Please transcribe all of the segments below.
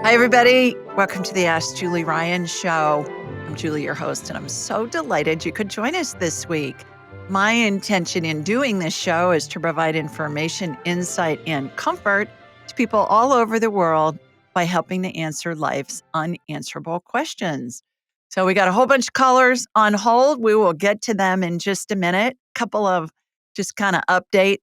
Hi, everybody. Welcome to the Ask Julie Ryan Show. I'm Julie, your host, and I'm so delighted you could join us this week. My intention in doing this show is to provide information, insight, and comfort to people all over the world by helping to answer life's unanswerable questions. So, we got a whole bunch of callers on hold. We will get to them in just a minute. Couple of just kind of update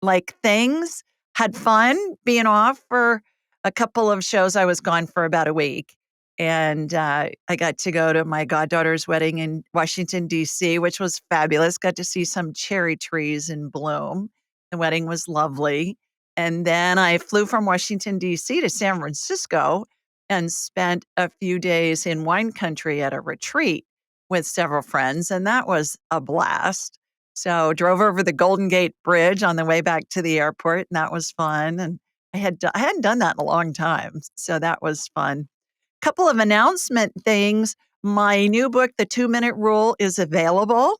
like things. Had fun being off for a couple of shows. I was gone for about a week. And I got to go to my goddaughter's wedding in Washington, D.C., which was fabulous. Got to see some cherry trees in bloom. The wedding was lovely. And then I flew from Washington, D.C. to San Francisco and spent a few days in wine country at a retreat with several friends. And that was a blast. So drove over the Golden Gate Bridge on the way back to the airport, and that was fun. And I hadn't done that in a long time, so that was fun. Couple of announcement things. My new book, The 2-Minute Rule, is available,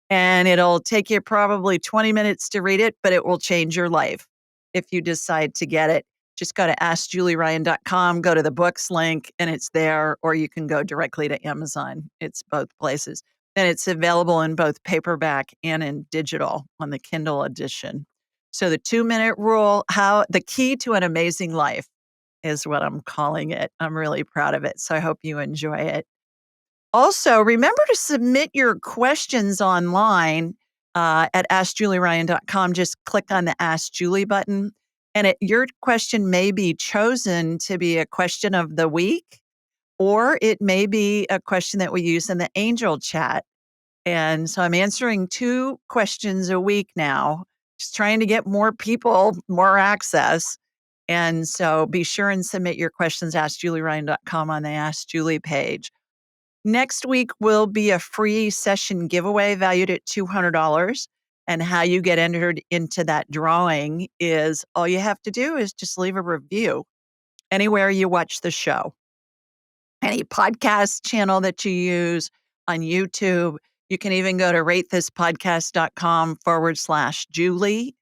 and it'll take you probably 20 minutes to read it, but it will change your life if you decide to get it. Just go to AskJulieRyan.com, go to the books link, and it's there, or you can go directly to Amazon. It's both places. And it's available in both paperback and in digital on the Kindle edition. So the 2-minute rule, how the key to an amazing life is what I'm calling it. I'm really proud of it. So I hope you enjoy it. Also, remember to submit your questions online at AskJulieRyan.com. Just click on the Ask Julie button, and your question may be chosen to be a question of the week, or it may be a question that we use in the angel chat. And so I'm answering 2 questions a week now, just trying to get more people more access. And so be sure and submit your questions, AskJulieRyan.com on the Ask Julie page. Next week will be a free session giveaway valued at $200. And how you get entered into that drawing is all you have to do is just leave a review anywhere you watch the show. Any podcast channel that you use on YouTube. You can even go to ratethispodcast.com/Julie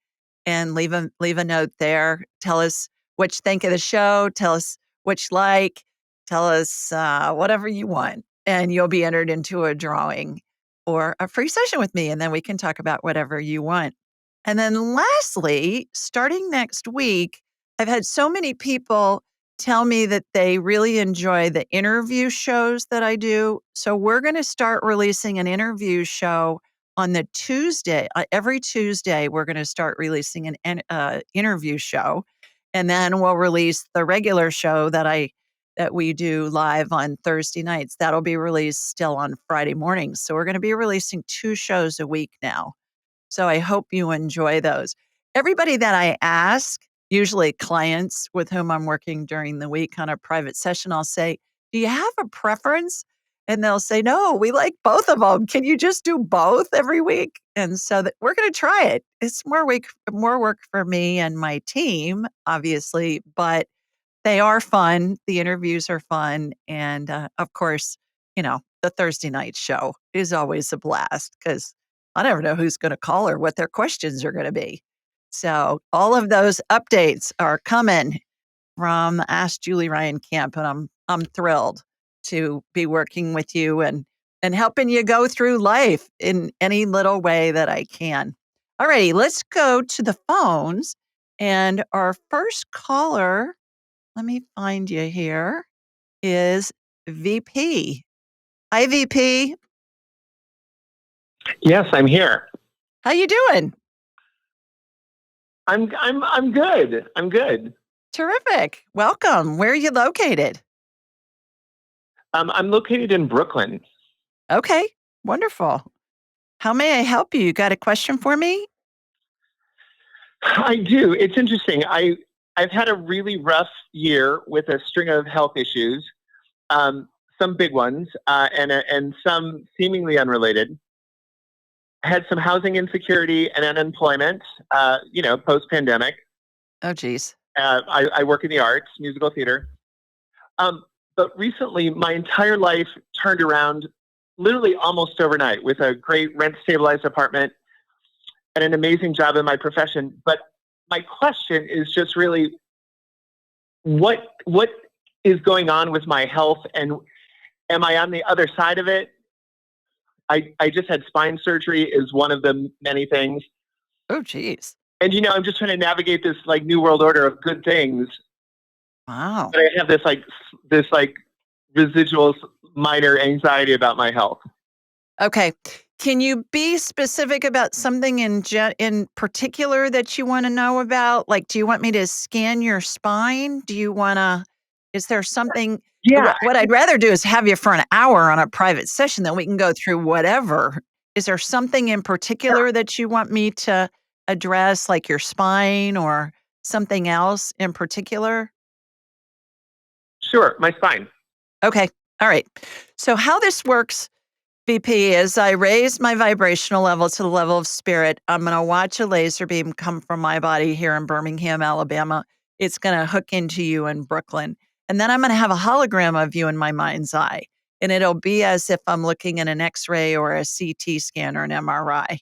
and leave a note there. Tell us what you think of the show. Tell us what you like. Tell us whatever you want. And you'll be entered into a drawing or a free session with me. And then we can talk about whatever you want. And then lastly, starting next week, I've had so many people tell me that they really enjoy the interview shows that I do. So we're going to start releasing an interview show on the Tuesday. Every Tuesday, we're going to start releasing an interview show. And then we'll release the regular show that we do live on Thursday nights. That'll be released still on Friday mornings. So we're going to be releasing 2 shows a week now. So I hope you enjoy those. Everybody that I ask, usually clients with whom I'm working during the week on a private session, I'll say, do you have a preference? And they'll say, no, we like both of them. Can you just do both every week? And so we're going to try it. It's more work for me and my team, obviously, but they are fun. The interviews are fun. And of course, the Thursday night show is always a blast because I never know who's going to call or what their questions are going to be. So all of those updates are coming from Ask Julie Ryan Camp, and I'm thrilled to be working with you and helping you go through life in any little way that I can. All righty, let's go to the phones. And our first caller, let me find you here, is VP. Hi, VP. Yes, I'm here. How you doing? I'm good. I'm good. Terrific. Welcome. Where are you located? I'm located in Brooklyn. Okay. Wonderful. How may I help you? You got a question for me? I do. It's interesting. I've had a really rough year with a string of health issues, some big ones, and some seemingly unrelated. I had some housing insecurity and unemployment, post-pandemic. Oh, geez. I work in the arts, musical theater. But recently, my entire life turned around literally almost overnight with a great rent-stabilized apartment and an amazing job in my profession. But my question is just really, what is going on with my health, and am I on the other side of it? I just had spine surgery is one of the many things. Oh, geez. And I'm just trying to navigate this like new world order of good things, Wow. but I have this residual minor anxiety about my health. Okay. Can you be specific about something in particular that you wanna know about? Like, do you want me to scan your spine? Do you wanna is there something Yeah, what I'd rather do is have you for an hour on a private session, then we can go through whatever. Is there something in yeah, particular that you want me to address, like your spine or something else in particular? sure, my spine. Okay. All right. So how this works VP, as I raise my vibrational level to the level of spirit, I'm going to watch a laser beam come from my body here in Birmingham, Alabama. It's going to hook into you in Brooklyn. And then I'm going to have a hologram of you in my mind's eye. And it'll be as if I'm looking at an X ray or a CT scan or an MRI.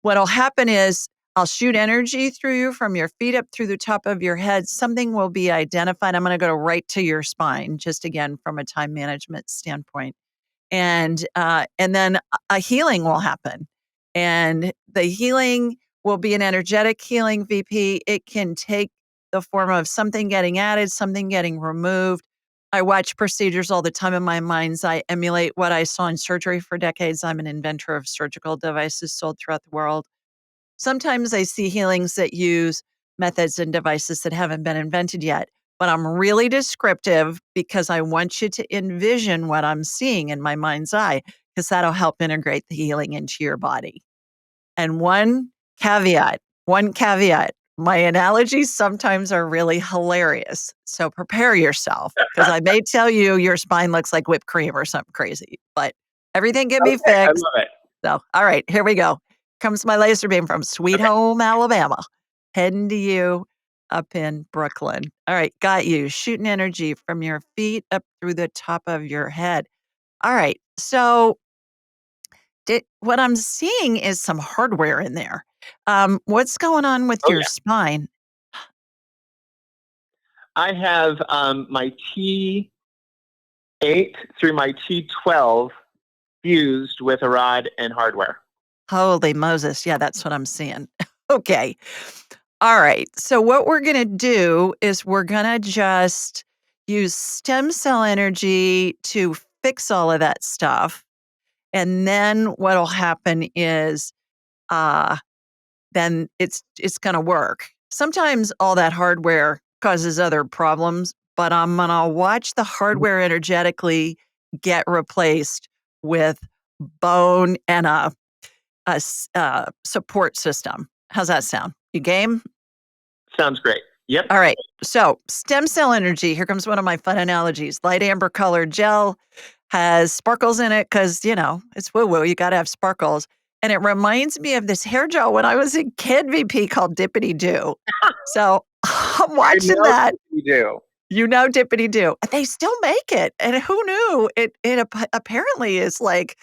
What'll happen is I'll shoot energy through you from your feet up through the top of your head. Something will be identified. I'm going to go right to your spine, just again from a time management standpoint and then a healing will happen. And the healing will be an energetic healing, VP. It can take the form of something getting added, something getting removed. I watch procedures all the time in my mind's eye, emulate what I saw in surgery for decades. I'm an inventor of surgical devices sold throughout the world. Sometimes I see healings that use methods and devices that haven't been invented yet, but I'm really descriptive because I want you to envision what I'm seeing in my mind's eye, because that'll help integrate the healing into your body. And one caveat, my analogies sometimes are really hilarious. So prepare yourself because I may tell you your spine looks like whipped cream or something crazy, but everything can be Okay, I fixed. love it. So, all right, here we go. Comes my laser beam from Sweet Okay, Home, Alabama, heading to you up in Brooklyn. All right, got you. Shooting energy from your feet up through the top of your head. All right, so what I'm seeing is some hardware in there. What's going on with oh your yeah. spine? I have my T8 through my T12 fused with a rod and hardware. Holy Moses. Yeah, that's what I'm seeing. Okay. All right. So, what we're going to do is we're going to just use stem cell energy to fix all of that stuff. And then what'll happen is uh then it's going to work. Sometimes all that hardware causes other problems, but I'm going to watch the hardware energetically get replaced with bone and support system. How's that sound? You game? Sounds great. Yep. All right. So, stem cell energy, here comes one of my fun analogies. Light amber colored gel has sparkles in it because, it's woo woo. You got to have sparkles. And it reminds me of this hair gel when I was a kid, VP, called Dippity Doo. So, I'm I watching know that. you do. You know Dippity Doo. They still make it. And who knew? It apparently is like,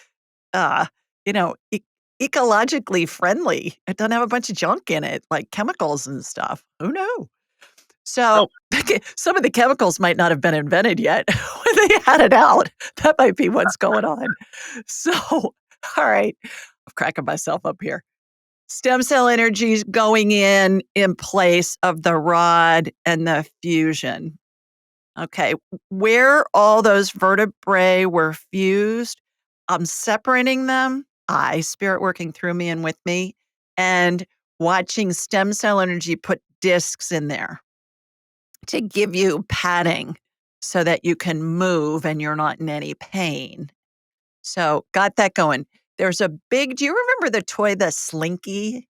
uh, you know, e ecologically friendly. It doesn't have a bunch of junk in it, like chemicals and stuff. Who knew? Oh, So, some of the chemicals might not have been invented yet when they had it out. That might be what's going on. So, all right, I'm cracking myself up here. Stem cell energy's going in place of the rod and the fusion. Okay, where all those vertebrae were fused, I'm separating them, spirit working through me and with me, and watching stem cell energy put discs in there to give you padding so that you can move and you're not in any pain. So, got that going. There's a big do you remember the toy, the Slinky?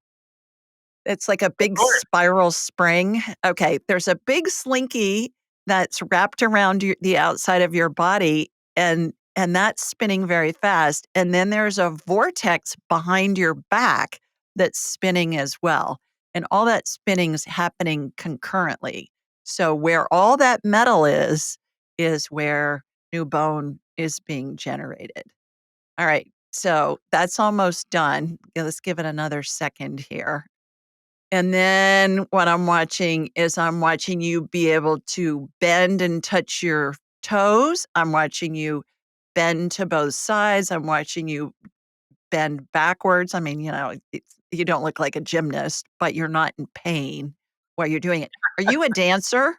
It's like a of big course. spiral spring. Okay, there's a big slinky that's wrapped around the outside of your body, and that's spinning very fast, and then there's a vortex behind your back that's spinning as well, and all that spinning's happening concurrently. So where all that metal is where new bone is being generated. All right, so that's almost done. Yeah, let's give it another second here. And then what I'm watching is I'm watching you be able to bend and touch your toes. I'm watching you bend to both sides. I'm watching you bend backwards. I mean, you don't look like a gymnast, but you're not in pain while you're doing it. Are you a dancer?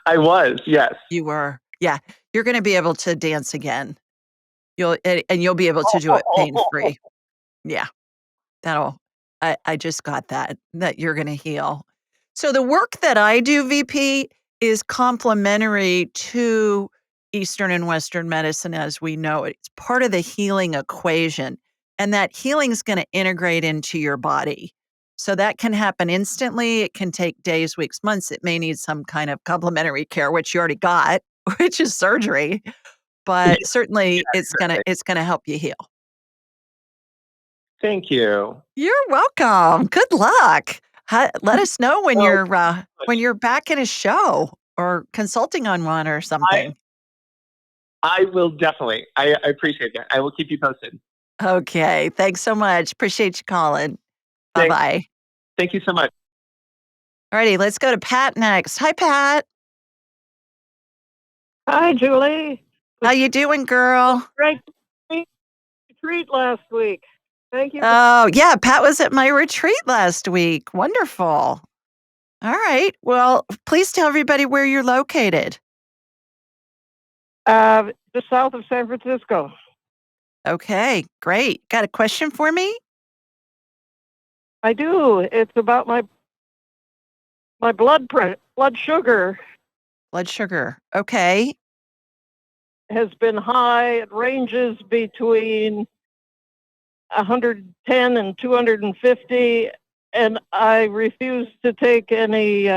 I was, yes. You were. Yeah. You're gonna be able to dance again. And you'll be able to do it pain-free. Yeah. That'll I just got that you're gonna heal. So the work that I do, VP, is complementary to Eastern and Western medicine as we know it. It's part of the healing equation, and that healing is gonna integrate into your body. So that can happen instantly, it can take days, weeks, months, it may need some kind of complementary care, which you already got, which is surgery, Yeah, but certainly exactly. it's gonna help you heal. Thank you. You're welcome. Good luck. Let us know Well, when you're back in a show or consulting on one or I something. I will definitely. I appreciate that. I will keep you posted. Okay. Thanks so much. Appreciate you calling. Thank Bye-bye. thank you so much. Alrighty, let's go to Pat next. Hi, Pat. Hi, Julie. How Was you doing, girl? great treat last week. Thank you for Oh, yeah, Pat was at my retreat last week. Wonderful. All right. Well, please tell everybody where you're located. just south of San Francisco. Okay, great. Got a question for me? I do. It's about my blood sugar Blood sugar. Okay. has been high. It ranges between 110 and 250, and I refuse to take any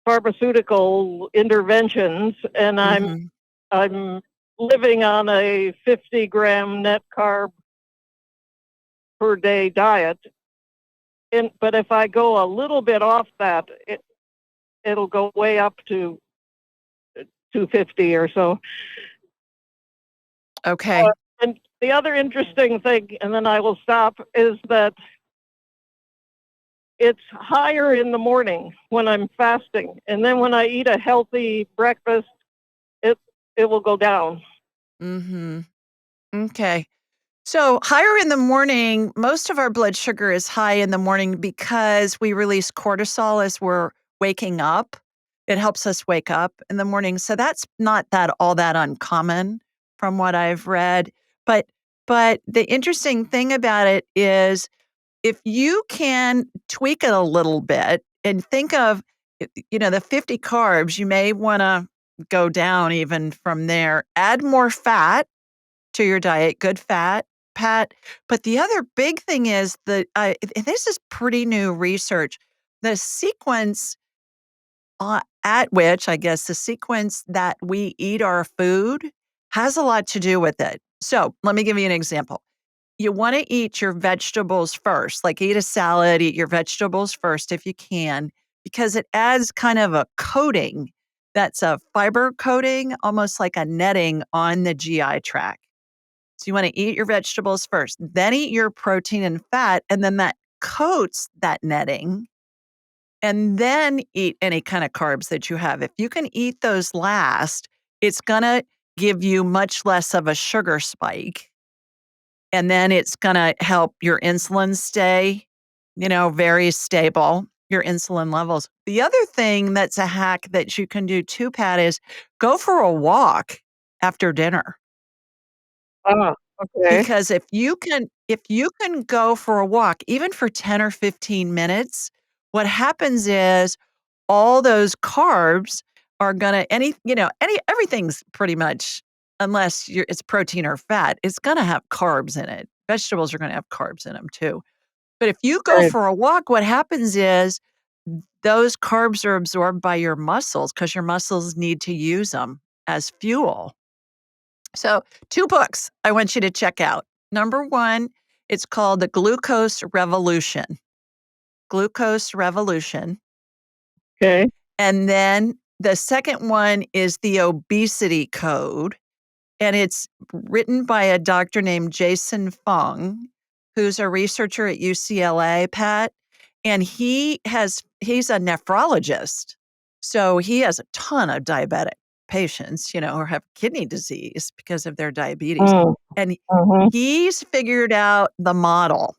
pharmaceutical interventions. And Mhm. I'm living on a 50-gram net carb per day diet. But if I go a little bit off that, it'll go way up to 250 or so. Okay. And the other interesting thing, and then I will stop, is that it's higher in the morning when I'm fasting, and then when I eat a healthy breakfast, it it will go down. Mhm. Okay. So, higher in the morning, most of our blood sugar is high in the morning because we release cortisol as we're waking up. It helps us wake up in the morning. So that's not all that uncommon from what I've read. But the interesting thing about it is if you can tweak it a little bit and think of the 50 carbs, you may want to go down even from there. Add more fat to your diet, good fat, Pat. But the other big thing is that and this is pretty new research. The sequence at which, I guess, the sequence that we eat our food has a lot to do with it. So let me give you an example. You want to eat your vegetables first, like eat a salad, eat your vegetables first if you can, because it adds kind of a coating that's a fiber coating, almost like a netting on the GI tract. So you wanna eat your vegetables first, then eat your protein and fat, and then that coats that netting, and then eat any kinda carbs that you have. If you can eat those last, it's gonna give you much less of a sugar spike, and then it's gonna help your insulin stay, very stable, your insulin levels. The other thing that's a hack that you can do too, Pat, is go for a walk after dinner. Ah, okay. Because if you can go for a walk, even for 10 or 15 minutes, what happens is all those carbs are gonna everything's pretty much unless it's protein or fat, it's gonna have carbs in it. Vegetables are gonna have carbs in them too. But if you go Right. for a walk, what happens is those carbs are absorbed by your muscles because your muscles need to use them as fuel. So, 2 books I want you to check out. Number 1, it's called The Glucose Revolution. Glucose Revolution. Okay. And then the second one is The Obesity Code, and it's written by a doctor named Jason Fung, who's a researcher at UCLA, Pat, and he's a nephrologist. So he has a ton of diabetic patients, or have kidney disease because of their diabetes. And Mm-hmm. he's figured out the model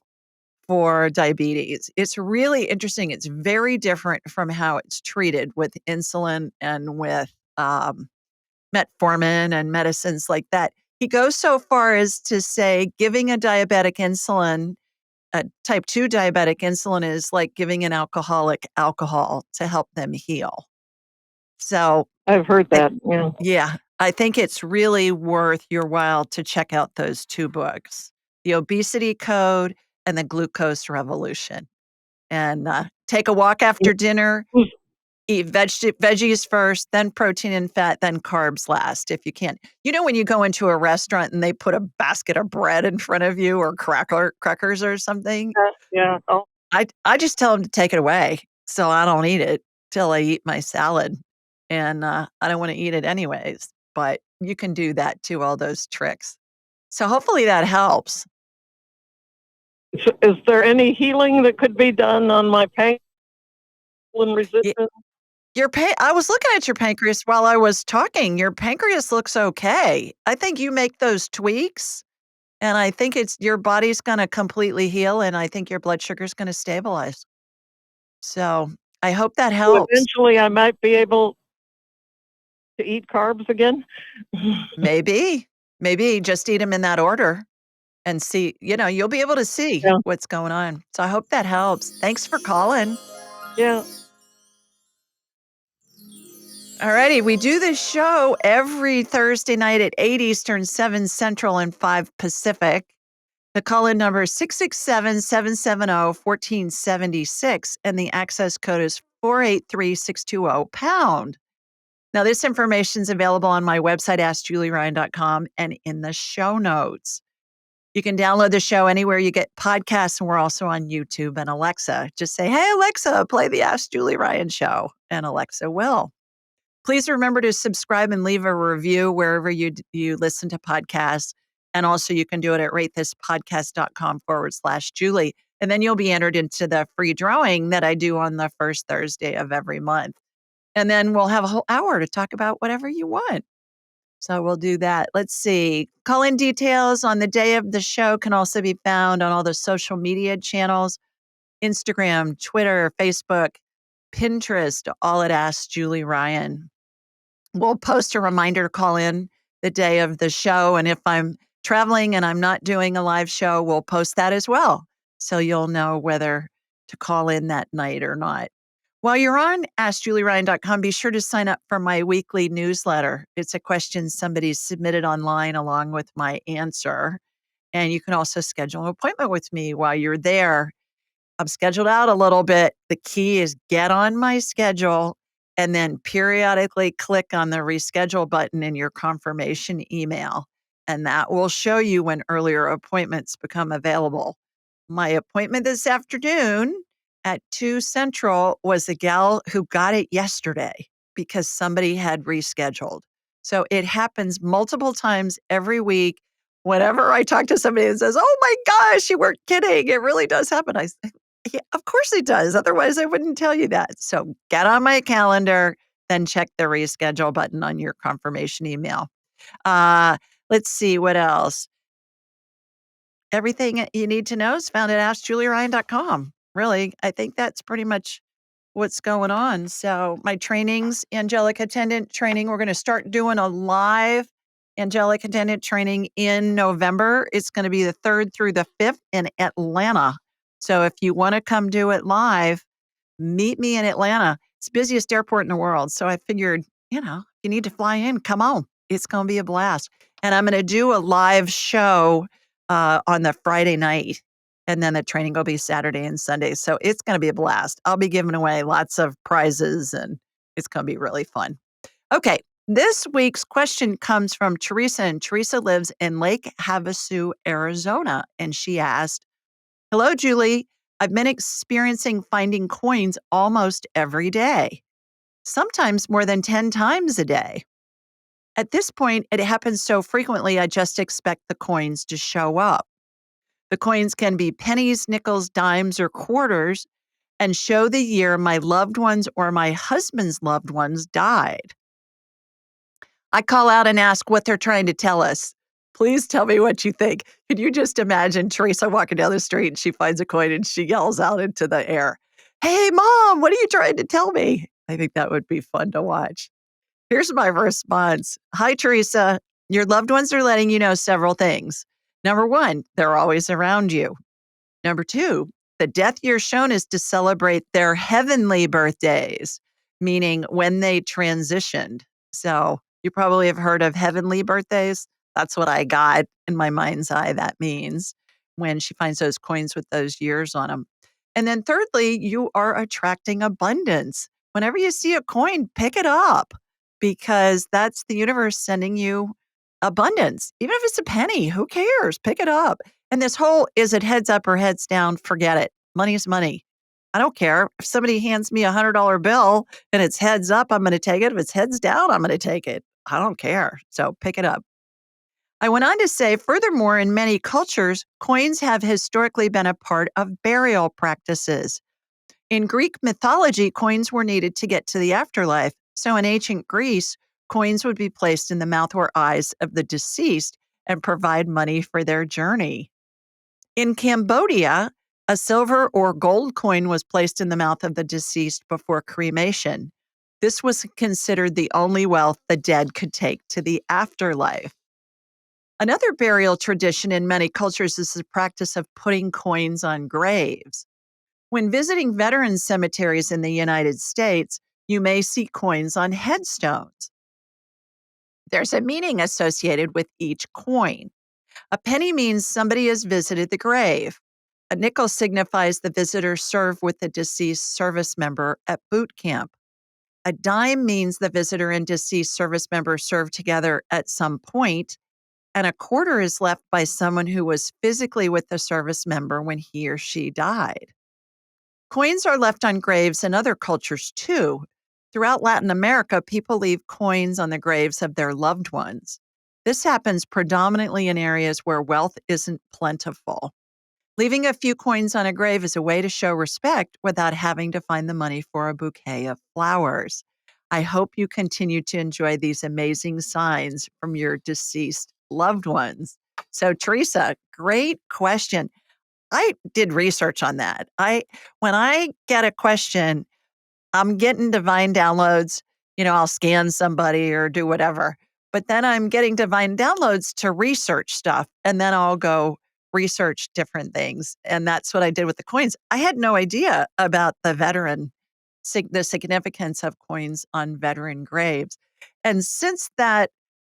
for diabetes. It's really interesting. It's very different from how it's treated with insulin and with metformin and medicines like that. He goes so far as to say giving a type 2 diabetic insulin is like giving an alcoholic alcohol to help them heal. So, I've heard I that. Yeah. yeah, I think it's really worth your while to check out those 2 books, The Obesity Code and The Glucose Revolution. And, take a walk after dinner, eat veggies first, then protein and fat, then carbs last if you can. When you go into a restaurant and they put a basket of bread in front of you or crackers or something, Yeah. Oh, I just tell them to take it away, so I don't eat it till I eat my salad, and, I don't wanna eat it anyways, but you can do that too, all those tricks. So hopefully that helps. is there any healing that could be done on my painful Y resistance? I was looking at your pancreas while I was talking, your pancreas looks okay. I think you make those tweaks, and I think it's your body's gonna completely heal, and I think your blood sugar's gonna stabilize. So, I hope that So helps. eventually, I might be able to eat carbs again. Maybe. Maybe just eat them in that order. And see, you'll be able to see Yeah. what's going on. So I hope that helps. Thanks for calling. Yeah. Alrighty, we do this show every Thursday night at 8 Eastern, 7 Central, and 5 Pacific. The call-in number is 667-770-1476, and the access code is 483620 #. Now, this information is available on my website, AskJulieRyan.com, and in the show notes. You can download the show anywhere you get podcasts, and we're also on YouTube and Alexa. Just say, "Hey, Alexa, play the Ask Julie Ryan show," and Alexa will. Please remember to subscribe and leave a review wherever you listen to podcasts. And also, you can do it at ratethispodcast.com/Julie. And then you'll be entered into the free drawing that I do on the first Thursday of every month. And then we'll have a whole hour to talk about whatever you want. So we'll do that. Let's see. Call-in details on the day of the show can also be found on all the social media channels, Instagram, Twitter, Facebook, Pinterest, all at Ask Julie Ryan. We'll post a reminder to call in the day of the show. And if I'm traveling and I'm not doing a live show, we'll post that as well. So you'll know whether to call in that night or not. While you're on AskJulieRyan.com, be sure to sign up for my weekly newsletter. It's a question somebody submitted online along with my answer. And you can also schedule an appointment with me while you're there. I'm scheduled out a little bit. The key is get on my schedule and then periodically click on the reschedule button in your confirmation email. And that will show you when earlier appointments become available. My appointment this afternoon at 2 Central was a gal who got it yesterday because somebody had rescheduled. So it happens multiple times every week. Whenever I talk to somebody that says, "Oh my gosh, you weren't kidding. It really does happen." I say, "Yeah, of course it does. Otherwise, I wouldn't tell you that." So get on my calendar, then check the reschedule button on your confirmation email. Uh, let's see what else. Everything you need to know is found at AskJulieRyan.com. Really, I think that's pretty much what's going on. So my trainings, angelic attendant training, we're going to start doing a live angelic attendant training in November. It's going to be the 3rd through the 5th in Atlanta. So if you want to come do it live, meet me in Atlanta. It's the busiest airport in the world. So I figured, you need to fly in, come on. It's going to be a blast. And I'm going to do a live show on the Friday night. And then the training will be Saturday and Sunday. So it's going to be a blast. I'll be giving away lots of prizes and it's going to be really fun. Okay. This week's question comes from Teresa, and Teresa lives in Lake Havasu, Arizona. And she asked, "Hello, Julie. I've been experiencing finding coins almost every day, sometimes more than 10 times a day. At this point, it happens so frequently, I just expect the coins to show up. The coins can be pennies, nickels, dimes, or quarters and show the year my loved ones or my husband's loved ones died. I call out and ask what they're trying to tell us. Please tell me what you think. Can you just imagine Teresa walking down the street and she finds a coin and she yells out into the air, "Hey, Mom, what are you trying to tell me?" I think that would be fun to watch. Here's my response. Hi, Teresa. Your loved ones are letting you know several things. Number one, they're always around you. Number two, the death year shown is to celebrate their heavenly birthdays, meaning when they transitioned. So you probably have heard of heavenly birthdays. That's what I got in my mind's eye. That means when she finds those coins with those years on them. And then thirdly, you are attracting abundance. Whenever you see a coin, pick it up because that's the universe sending you abundance. Even if it's a penny, who cares? Pick it up. And this whole is it heads up or heads down? Forget it. Money is money. I don't care. If somebody hands me $100 bill and it's heads up, I'm going to take it. If it's heads down, I'm going to take it. I don't care. So pick it up. I went on to say, furthermore, in many cultures, coins have historically been a part of burial practices. In Greek mythology, coins were needed to get to the afterlife. So in ancient Greece, coins would be placed in the mouth or eyes of the deceased and provide money for their journey. In Cambodia, a silver or gold coin was placed in the mouth of the deceased before cremation. This was considered the only wealth the dead could take to the afterlife. Another burial tradition in many cultures is the practice of putting coins on graves. When visiting veteran cemeteries in the United States, you may see coins on headstones. There's a meaning associated with each coin. A penny means somebody has visited the grave. A nickel signifies the visitor served with the deceased service member at boot camp. A dime means the visitor and deceased service member served together at some point, and a quarter is left by someone who was physically with the service member when he or she died. Coins are left on graves in other cultures too. Throughout Latin America, people leave coins on the graves of their loved ones. This happens predominantly in areas where wealth isn't plentiful. Leaving a few coins on a grave is a way to show respect without having to find the money for a bouquet of flowers. I hope you continue to enjoy these amazing signs from your deceased loved ones. So, Teresa, great question. I did research on that. When I get a question, I'm getting divine downloads. I'll scan somebody or do whatever. But then I'm getting divine downloads to research stuff. And then I'll go research different things. And that's what I did with the coins. I had no idea about the significance of coins on veteran graves. And since that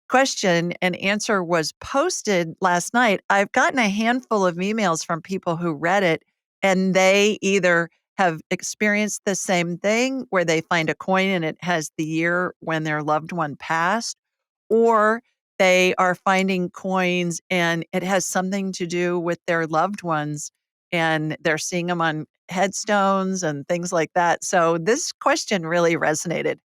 question and answer was posted last night, I've gotten a handful of emails from people who read it and they either have experienced the same thing where they find a coin and it has the year when their loved one passed, or they are finding coins and it has something to do with their loved ones and they're seeing them on headstones and things like that. So this question really resonated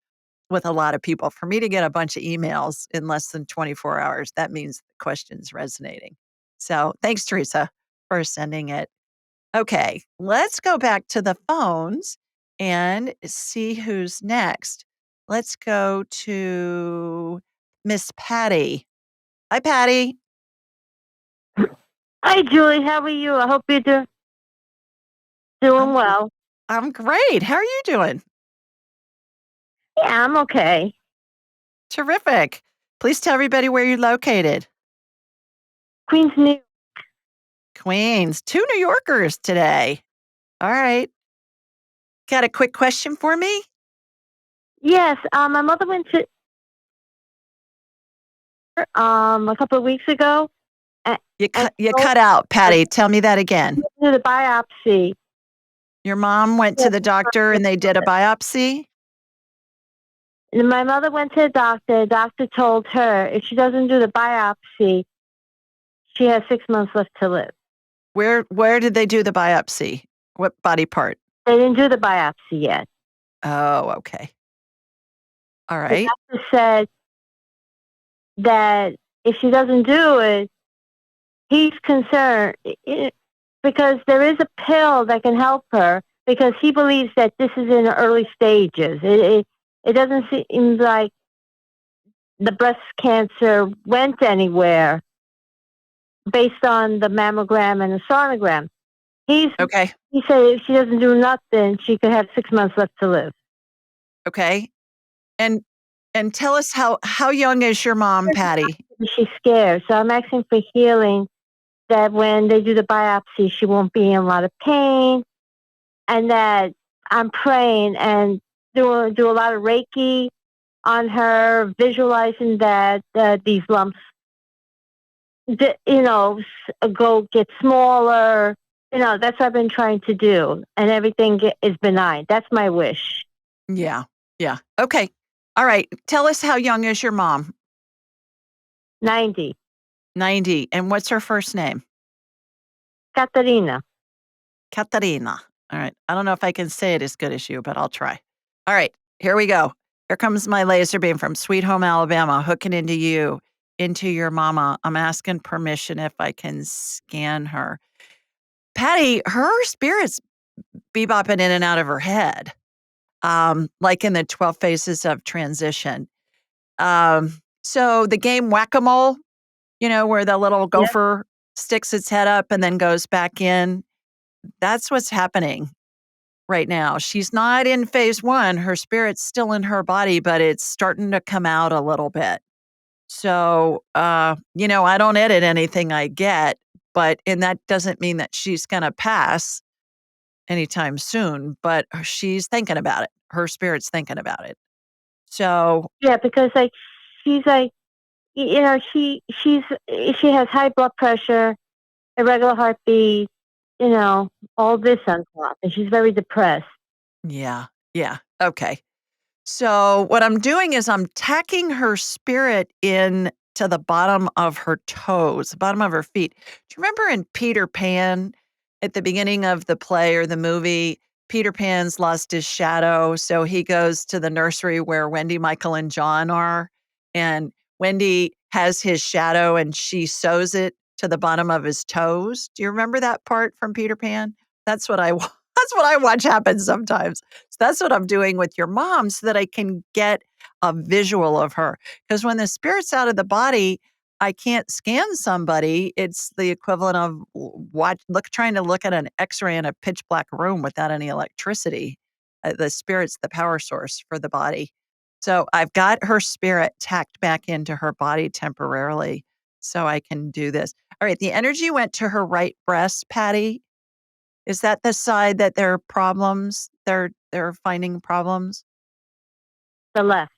with a lot of people. For me to get a bunch of emails in less than 24 hours, that means the question's resonating. So thanks, Teresa, for sending it. Okay, let's go back to the phones and see who's next. Let's go to Miss Patty. Hi, Patty. Hi, Julie. How are you? I hope you're doing I'm, well. I'm great. How are you doing? Yeah, I'm okay. Terrific. Please tell everybody where you're located. Queens, New York. Queens. 2 New Yorkers today. All right. Got a quick question for me? Yes, my mother went to a couple of weeks ago and, You and cut out, Patty. Tell me that again. did a biopsy. Your mom went to the doctor and they did a biopsy? And my mother went to the doctor. The doctor told her if she doesn't do the biopsy, she has 6 months left to live. Where did they do the biopsy? What body part? They didn't do the biopsy yet. Oh, okay. All The right. doctor said that if she doesn't do it, he's concerned because there is a pill that can help her because he believes that this is in the early stages. It doesn't seem like the breast cancer went anywhere based on the mammogram and the sonogram. Okay. He said if she doesn't do nothing, she could have 6 months left to live. Okay. And tell us how young is your mom, Patty? She's scared. So I'm asking for healing that when they do the biopsy, she won't be in a lot of pain, and that I'm praying and do a lot of Reiki on her, visualizing that these lumps, go get smaller. That's what I've been trying to do, and everything is benign. That's my wish. Yeah. Yeah. Okay. All right. Tell us how young is your mom? 90. 90. And what's her first name? Katarina. Katarina. All right. I don't know if I can say it as good as you, but I'll try. All right. Here we go. Here comes my laser beam from Sweet Home Alabama, hooking into you, into your mama. I'm asking permission if I can scan her. Patty, her spirit's bebopping in and out of her head, like in the 12 phases of transition. So the game Whack-A-Mole, where the little Yeah. gopher sticks its head up and then goes back in, that's what's happening right now. She's not in phase 1. Her spirit's still in her body, but it's starting to come out a little bit. So, I don't edit anything I get, and that doesn't mean that she's gonna pass anytime soon, but she's thinking about it. Her spirit's thinking about it. So, Yeah, because she's like, she has high blood pressure, irregular heartbeat, all this on top, and she's very depressed. yeah, yeah, okay. So what I'm doing is I'm tacking her spirit in to the bottom of her toes, the bottom of her feet. Do you remember in Peter Pan at the beginning of the play or the movie, Peter Pan's lost his shadow, so he goes to the nursery where Wendy, Michael, and John are, and Wendy has his shadow and she sews it to the bottom of his toes. Do you remember that part from Peter Pan? That's what I that's what I watch happen sometimes. So that's what I'm doing with your mom so that I can get a visual of her. Because when the spirit's out of the body, I can't scan somebody. It's the equivalent of trying to look at an X-ray in a pitch black room without any electricity. The spirit's the power source for the body. So I've got her spirit tacked back into her body temporarily so I can do this. All right, the energy went to her right breast, Patty. Is that the side that there are problems? They're finding problems? The left.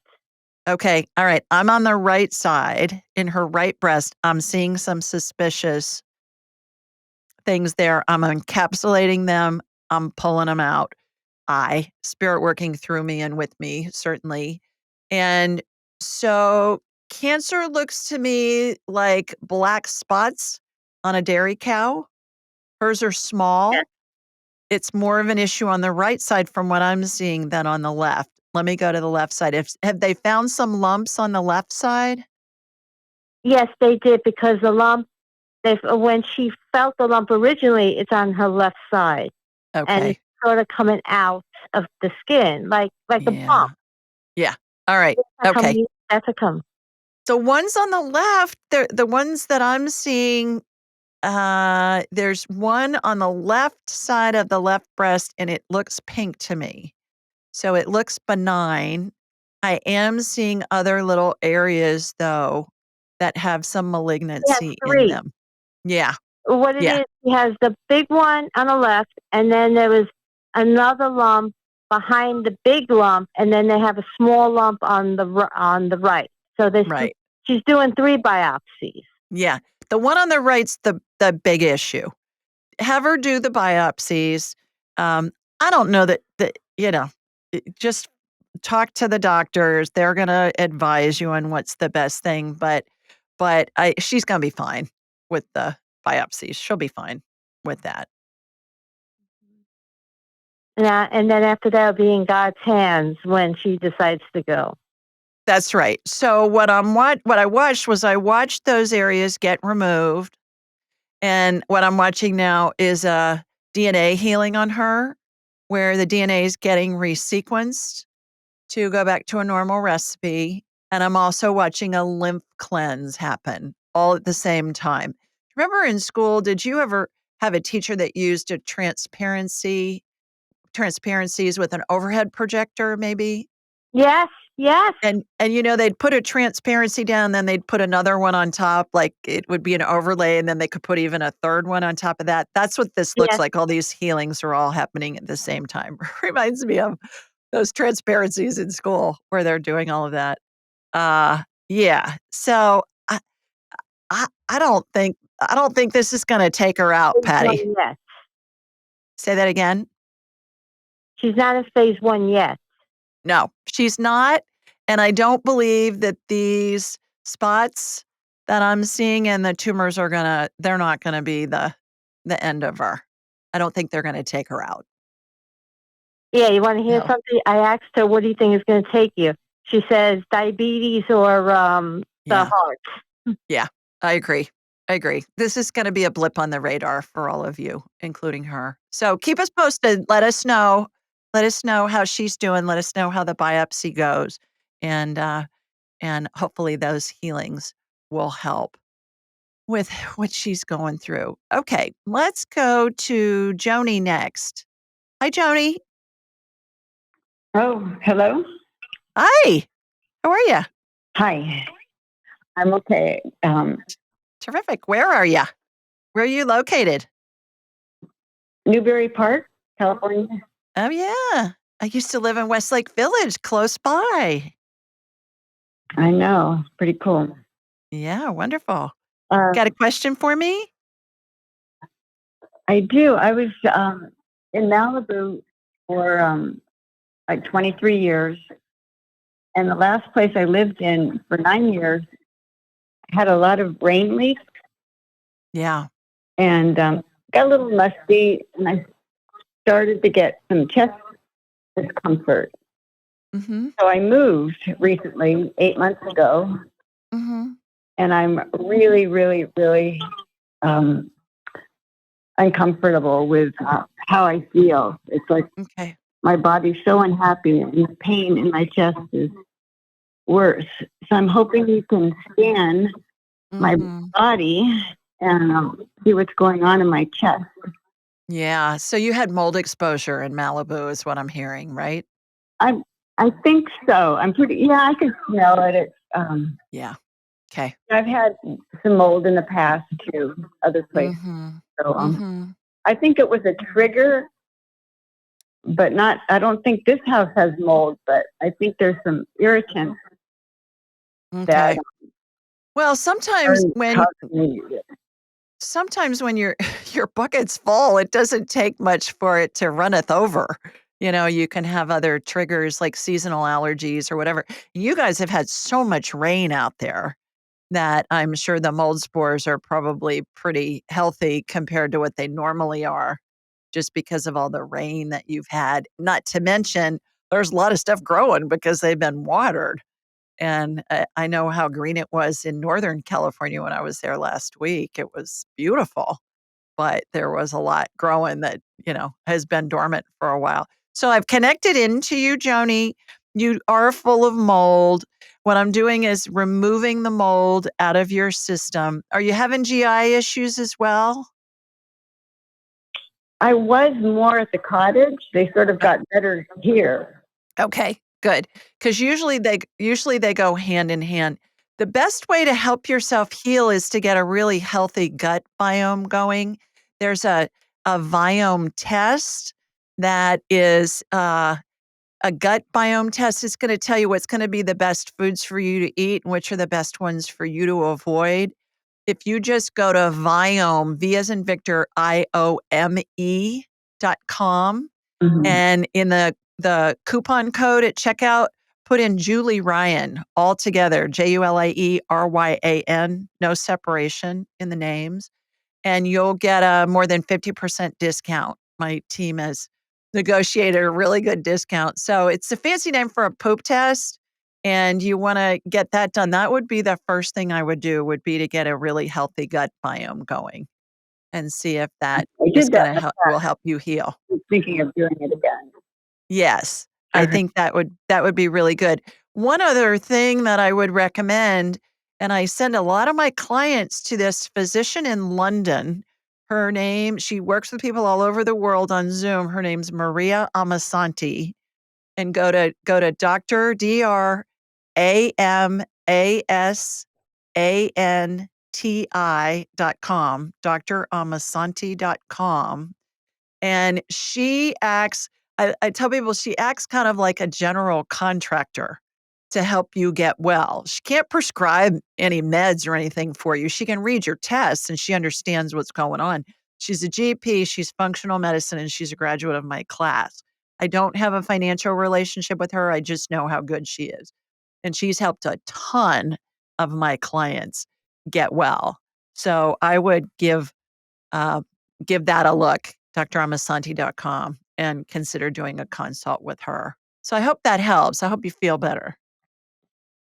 Okay, all right. I'm on the right side in her right breast. I'm seeing some suspicious things there. I'm encapsulating them. I'm pulling them out. Spirit working through me and with me, certainly. And so cancer looks to me like black spots on a dairy cow. Hers are Yes. small. It's more of an issue on the right side from what I'm seeing than on the left. Let me go to the left side. Have they found some lumps on the left side? Yes, they did because the lump. When she felt the lump originally, it's on her left side, and Okay. it's sort of coming out of the skin, like a Yeah. bump. Yeah. All right. That's a Okay. come. That's a come. So ones on the left, the ones that I'm seeing, there's one on the left side of the left breast, and it looks pink to me. So it looks benign. I am seeing other little areas, though, that have some She has malignancy in three. them. Yeah. What it Yeah. is, she has the big one on the left, and then there was another lump behind the big lump, and then they have a small lump on the right. So Right. she's doing 3 biopsies. Yeah. The one on the right's the big issue. Have her do the biopsies. I don't know just talk to the doctors. They're gonna advise you on what's the best thing, but she's gonna be fine with the biopsies. She'll be fine with that. And then after that, will be in God's hands when she decides to go. That's right. So what I watched was I watched those areas get removed, And what I'm watching now is a DNA healing on her, where the DNA is getting resequenced to go back to a normal recipe. And I'm also watching a lymph cleanse happen all at the same time. Remember in school, did you ever have a teacher that used a transparencies with an overhead projector maybe? Yes, yes, And they'd put a transparency down, then they'd put another one on top, like it would be an overlay, and then they could put even a third one on top of that. That's what this looks yes. like. All these healings are all happening at the same time. Reminds me of those transparencies in school where they're doing all of that. Yeah. So I don't think this is gonna take her out, Phase Patty. one yet. Say that again? She's not in phase one yet. No, she's not, and I don't believe that these spots that I'm seeing and the tumors they're not gonna be the end of her. I don't think they're gonna take her out. Yeah, you want to hear No. something? I asked her, "What do you think is going to take you?" She says, "Diabetes or the Yeah, heart." yeah, I agree. I agree. This is gonna be a blip on the radar for all of you, including her. So keep us posted. Let us know. Let us know how she's doing. Let us know how the biopsy goes, and, uh, and hopefully those healings will help with what she's going through. Okay, let's go to Joni next. Hi, Joni. Oh, hello. Hi. How are you? Hi. I'm okay. Terrific. Where are you? Where are you located? Newberry Park, California. Oh, yeah. I used to live in Westlake Village, close by. I know. Pretty cool. Yeah, wonderful. Uh, Got a question for me? I do. I was in Malibu for like 23 years. And the last place I lived in for 9 years had a lot of rain leaks Yeah. and got a little musty. And I started to get some chest discomfort. Mm-hmm. So I moved recently, 8 months ago. Mm-hmm. And I'm really, really, really um, uncomfortable with how I feel. It's like Okay. my body's so unhappy and the pain in my chest is worse. So I'm hoping you can scan my Mm-hmm. body and see what's going on in my chest. Yeah. So you had mold exposure in Malibu, is what I'm hearing, right? I I think so. I'm pretty. Yeah, I can smell it. It's Yeah. Okay. I've had some mold in the past too, other places. Mm-hmm. So Mm-hmm. I think it was a trigger, but not. I don't think this house has mold, but I think there's some irritants that Okay. Well, are sometimes when causing me. Sometimes when your your bucket's full, it doesn't take much for it to runneth over. You can have other triggers like seasonal allergies or whatever. You guys have had so much rain out there that I'm sure the mold spores are probably pretty healthy compared to what they normally are, just because of all the rain that you've had. Not to mention, there's a lot of stuff growing because they've been watered. And I know how green it was in Northern California when I was there last week. It was beautiful, but there was a lot growing that, has been dormant for a while. So I've connected into you, Joni. You are full of mold. What I'm doing is removing the mold out of your system. Are you having GI issues as well? I was more at the cottage. They sort of got better here. Okay, good. Because usually they go hand in hand. The best way to help yourself heal is to get a really healthy gut biome going. There's a biome test that is a gut biome test. Is going to tell you what's going to be the best foods for you to eat and which are the best ones for you to avoid. If you just go to Viome, V as in Victor, IOME.com, Hmm. and in the coupon code at checkout, put in Julie Ryan all together, JULIERYAN, no separation in the names, and you'll get a more than 50% discount. My team has negotiated a really good discount. So it's a fancy name for a poop test, and you wanna get that done. That would be the first thing I would do, would be to get a really healthy gut biome going. and see if that I is did that gonna in the help will past. help you heal. I'm thinking of doing it again. Yes, I think that would be really good. One other thing that I would recommend, and I send a lot of my clients to this physician in London. She works with people all over the world on Zoom. Her name's Maria Amasanti, and go to Doctor DrAmasanti.com, dramasanti.com. And she acts I tell people she acts kind of like a general contractor to help you get well. She can't prescribe any meds or anything for you. She can read your tests and she understands what's going on. She's a GP, she's functional medicine, and she's a graduate of my class. I don't have a financial relationship with her. I just know how good she is. And she's helped a ton of my clients get well. So I would uh, give that a look, dramasanti.com, and consider doing a consult with her. So I hope that helps. I hope you feel better.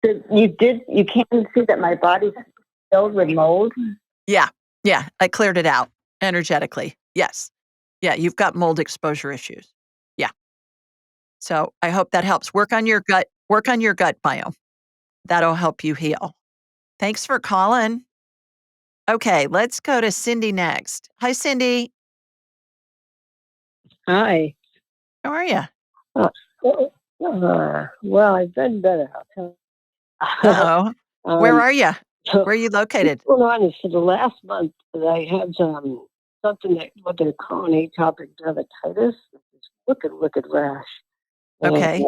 So you can see that my body's filled with mold. Yeah. Yeah. I cleared it out energetically. Yes. Yeah. You've got mold exposure issues. Yeah. So I hope that helps. Work on your gut biome. That'll help you heal. Thanks for calling. Okay. Let's go to Cindy next. Hi, Cindy. Hi. How are you? Well, I've been better. I'll tell you. Uh oh. Where are you? So Where are you what's located? going on is for the last month that I had something that what they're calling atopic dermatitis. This wicked rash. And Okay.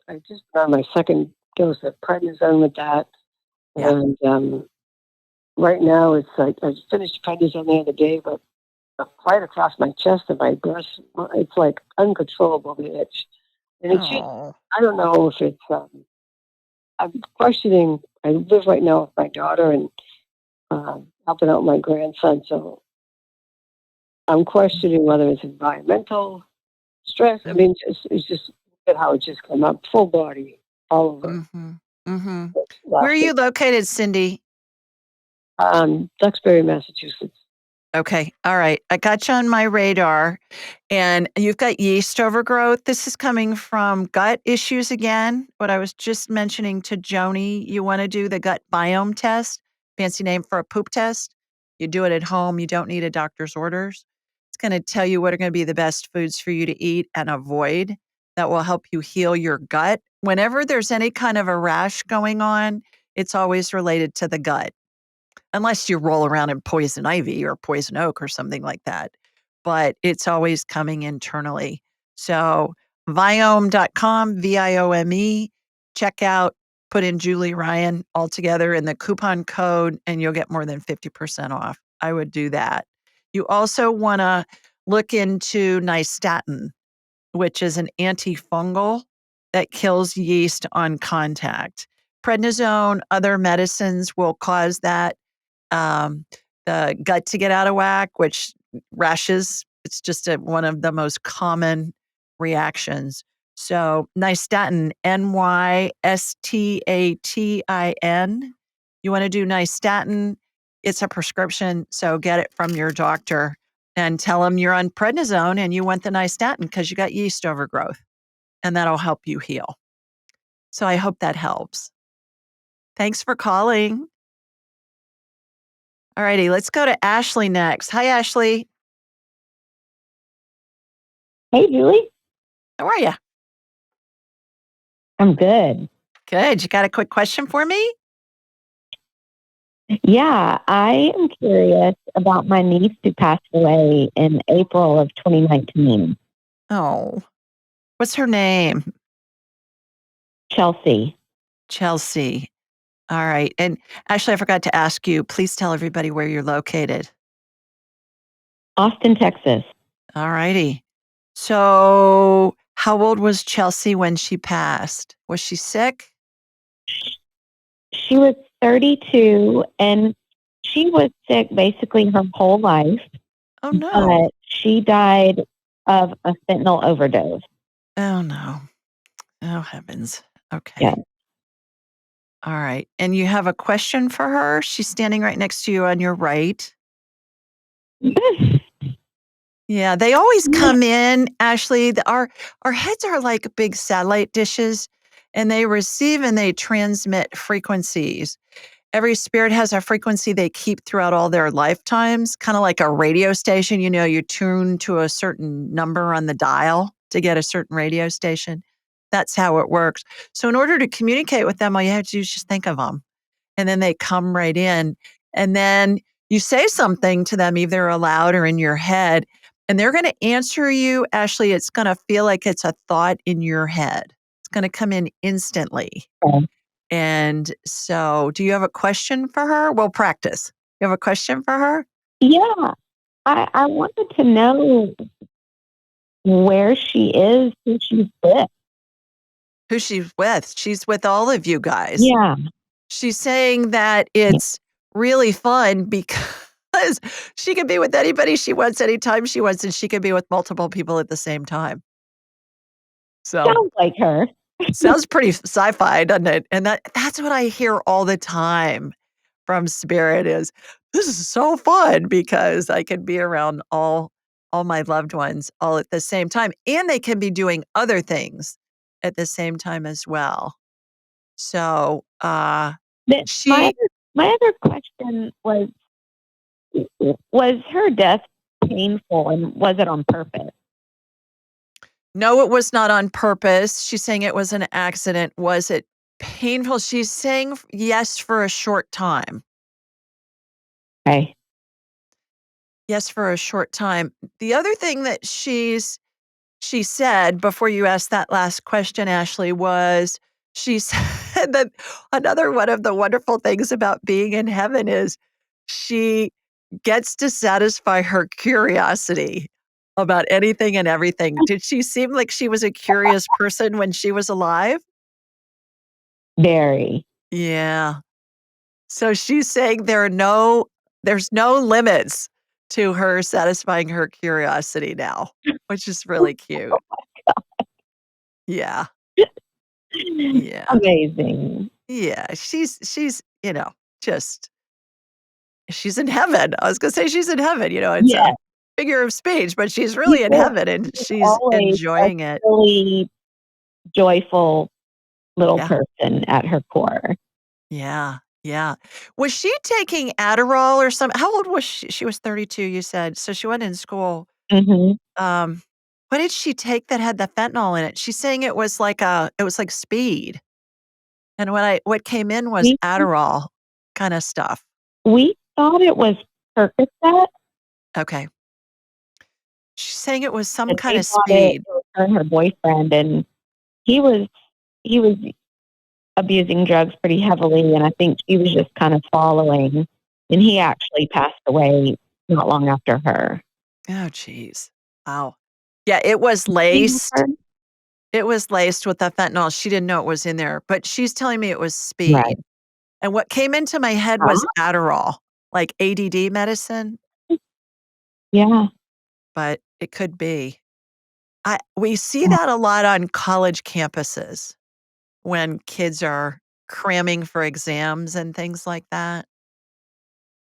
I just got my second dose of prednisone with that. Yeah. And right now it's like I finished prednisone the other day, but right across my chest and my breast, it's like uncontrollable, the itch. And it's just, Oh. I don't know if it's, I'm questioning, I live right now with my daughter and helping out my grandson. So I'm questioning whether it's environmental stress. I mean, it's just look at how it just came up, full body, all over Mhm. Mhm. Where are last you week. located, Cindy? Duxbury, Massachusetts. Okay. All right. I got you on my radar. And you've got yeast overgrowth. This is coming from gut issues again. What I was just mentioning to Joni, you want to do the gut biome test, fancy name for a poop test. You do it at home. You don't need a doctor's orders. It's going to tell you what are going to be the best foods for you to eat and avoid that will help you heal your gut. Whenever there's any kind of a rash going on, it's always related to the gut. Unless you roll around in poison ivy or poison oak or something like that. But it's always coming internally. So viome.com, VIOME, check out, put in Julie Ryan all together in the coupon code, and you'll get more than 50% off. I would do that. You also want to look into nystatin, which is an antifungal that kills yeast on contact. Prednisone, other medicines will cause that um, the gut to get out of whack, which rashes, it's just one of the most common reactions. So nystatin, Nystatin. You want to do nystatin. It's a prescription, so get it from your doctor and tell them you're on prednisone and you want the nystatin because you got yeast overgrowth, and that'll help you heal. So I hope that helps. Thanks for calling. All righty, let's go to Ashley next. Hi, Ashley. Hey, Julie. How are you? I'm good. Good. You got a quick question for me? Yeah, I am curious about my niece who passed away in April of 2019, Oh, what's her name? Chelsea, Chelsea. All right. And Ashley, I forgot to ask you, please tell everybody where you're located. Austin, Texas. All righty. So, how old was Chelsea when she passed? Was she sick? She was 32 and she was sick basically her whole life, Oh, no. but she died of a fentanyl overdose. Oh, no. Oh, heavens. Yeah. Okay. All right. And you have a question for her? She's standing right next to you on your right. Yeah, they always come in, Ashley. Our heads are like big satellite dishes, and they receive and they transmit frequencies. Every spirit has a frequency they keep throughout all their lifetimes, kind of like a radio station. You know, you tune to a certain number on the dial to get a certain radio station. That's how it works. So, in order to communicate with them, all you have to do is just think of them, and then they come right in. And then you say something to them, either aloud or in your head, and they're going to answer you. Ashley, it's going to feel like it's a thought in your head. It's going to come in instantly. Okay. And so, do you have a question for her? We'll practice. You have a question for her? Yeah, I wanted to know where she is, who she's with. Who she's with? She's with all of you guys. Yeah. She's saying that it's really fun because she can be with anybody she wants, anytime she wants, and she can be with multiple people at the same time. So, Sounds like her. sounds pretty sci-fi, doesn't it? And that's what I hear all the time from spirit is, "This is so fun because I can be around all my loved ones all at the same time, and they can be doing other things at the same time as well." So, That- My she other, my other question was her death painful and was it on purpose? no, it was not on purpose. She's saying it was an accident. Was it painful? She's saying yes for a short time. Okay. Yes, for a short time. The other thing that she said before you asked that last question, Ashley, was she said that another one of the wonderful things about being in heaven is she gets to satisfy her curiosity about anything and everything. Did she seem like she was a curious person when she was alive? Very. Yeah. So she's saying there's no limits to her satisfying her curiosity now, which is really cute. Yeah. Yeah. Amazing. Yeah. She's, just she's in heaven. I was gonna say she's in heaven, it's a Yeah. figure of speech, but she's She's really in heaven and she's always a enjoying it. really joyful little Yeah. person at her core. Yeah. Yeah. Was she taking Adderall or some how old was she? She was 32, you said. So she went in school. Mhm. Um, what did she take that had the fentanyl in it? She's saying it was like speed. And what came in was We Adderall kinda stuff. we thought it was Percocet, Okay. She's saying it was some but they kinda thought it speed. was her and her boyfriend, and he was he was abusing drugs pretty heavily, and I think she was just kind of following, and he actually passed away not long after her. Oh, jeez. Wow. Yeah, it was You know laced. her? It was laced with the fentanyl. She didn't know it was in there, but she's telling me it was Right. speed. And what came into my head was Ah, Adderall, like ADD medicine, yeah. but it could be. We see that a lot on college campuses when kids are cramming for exams and things like that.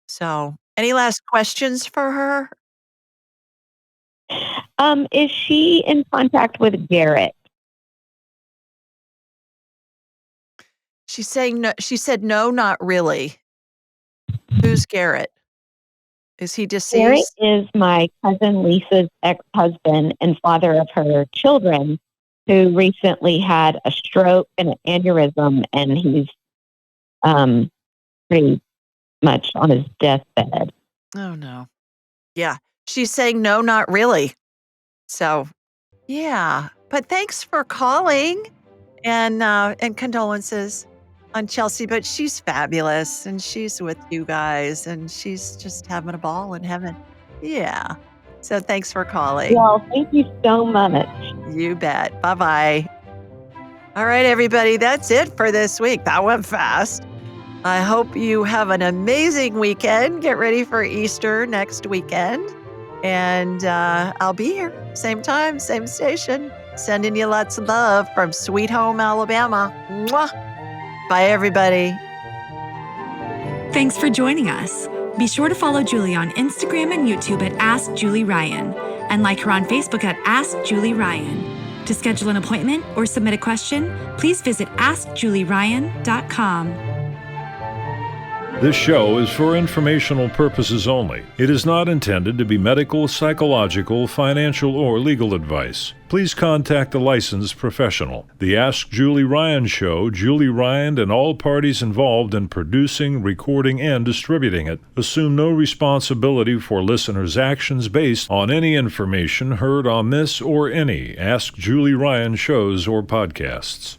So, any last questions for her? Is she in contact with Garrett? She's saying no. She said, no, not really. Who's Garrett? Is he Garrett deceased? is my cousin Lisa's ex-husband and father of her children, who recently had a stroke and an aneurysm, and he's um, pretty much on his deathbed. Oh, no. Yeah. She's saying, no, not really. So, yeah. But thanks for calling and condolences on Chelsea. But she's fabulous and she's with you guys and she's just having a ball in heaven. Yeah. So thanks for calling. Well, thank you so much. You bet. Bye bye. All right, everybody. That's it for this week. That went fast. I hope you have an amazing weekend. Get ready for Easter next weekend. And I'll be here, same time, same station, sending you lots of love from Sweet Home, Alabama. Mwah. Bye, everybody. Thanks for joining us. Be sure to follow Julie on Instagram and YouTube at Ask Julie Ryan and like her on Facebook at Ask Julie Ryan. To schedule an appointment or submit a question, please visit AskJulieRyan.com. This show is for informational purposes only. It is not intended to be medical, psychological, financial, or legal advice. Please contact a licensed professional. The Ask Julie Ryan Show, Julie Ryan and all parties involved in producing, recording, and distributing it assume no responsibility for listeners' actions based on any information heard on this or any Ask Julie Ryan shows or podcasts.